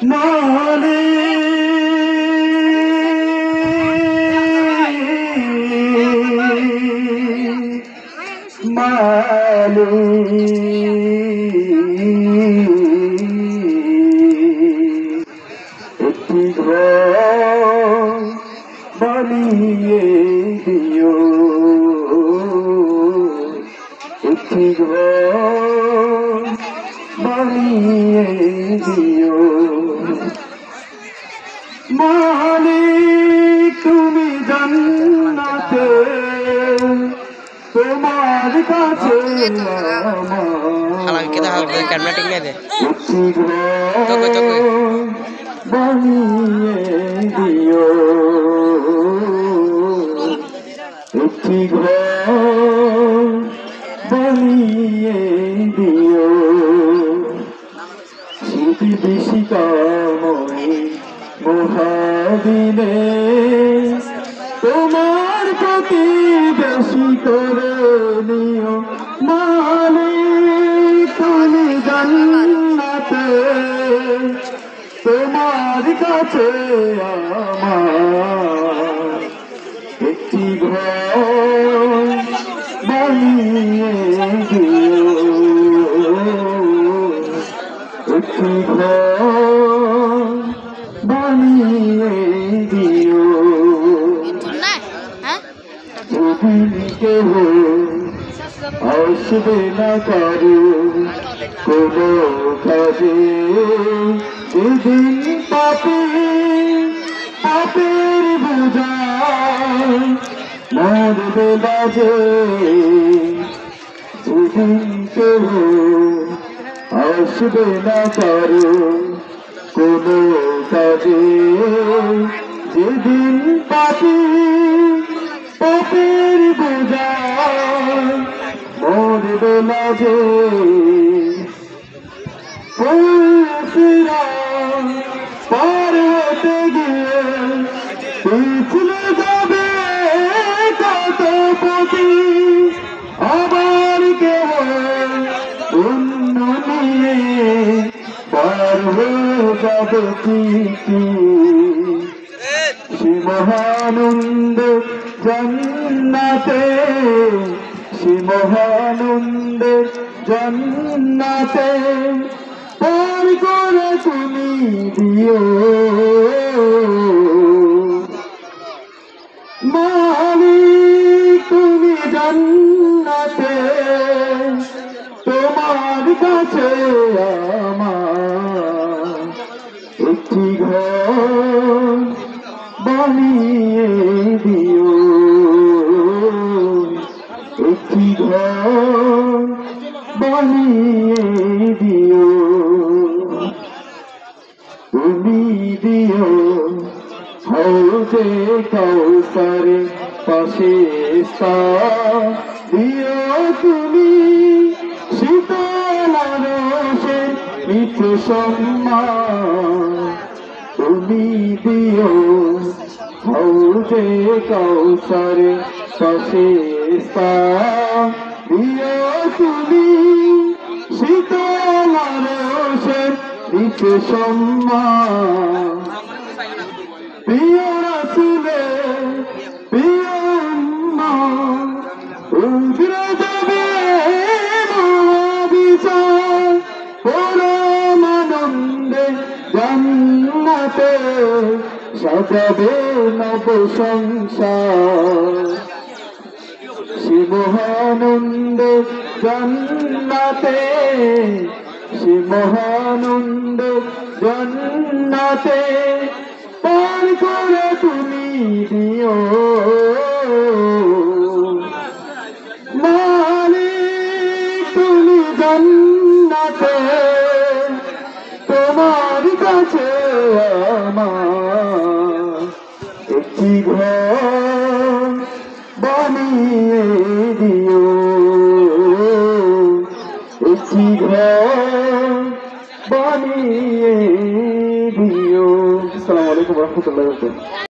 মালিক একটি ঘর বানিয়ে দিও, একটি ঘর বানিয়ে দিও। মালিক তুমি জান্নাতে তোমার কাছে বানিয়ে দিও, একটি ঘর বানিয়ে দিও। স্মৃতি বিশিকাময় মহাদিনে তোমার প্রতি বেশি করে নিও। মালিক তুমি জান্নাতে তোমার কাছে আমার একটি ঘর বানিয়ে দিও, একটি ঘর বানিয়ে দিও। যেদিন কেহ আসবে না কারো কোনো কাজে, যেদিন পাপের বোঝায় মরবে বাজে, যেদিন কেহ আসবে না কারো কোনো কাজে, যেদিন পাপের বোঝায় মরবে বাজে, পার হতে গিয়ে পিছলে যাবে কত পথি, আবার কেহ অন্য নিয়ে পার হয়ে যাবে ঠিকই। সে মহানন্দ জান্নাতে, সে মহানন্দ জান্নাতে পার করে তুমি দিও। মালিক তুমি জান্নাতে তোমার কাছে আমার একটি ঘর বানিয়ে দিও, একটি ঘর বানিয়ে দিও। তুমি দিও হাউজে কাউসার পাশে দিও, তুমি শীতল রসে মিঠে সম্মান। তুমি দিও হাউজে কাউসার পাশে দিও, তুমি শীতল রসে মিঠে সম্মান। প্রিয় রাসূলে প্রিয় উম্মত উজরে যাবে মহাবিচার, পরম আনন্দে জান্নাতে সাজাবে নব সংসার। সে মহানন্দ জান্নাতে, সে মহানন্দ জান্নাতে পার করে তুমি দিও। মালিক তুমি জান্নাতে তোমার কাছে আমার একটি ঘর বানিয়ে দিও, একটি ঘর বানিয়ে দিও। আসসালামু আলাইকুম ওয়া রাহমাতুল্লাহি ওয়া বারাকাতুহু।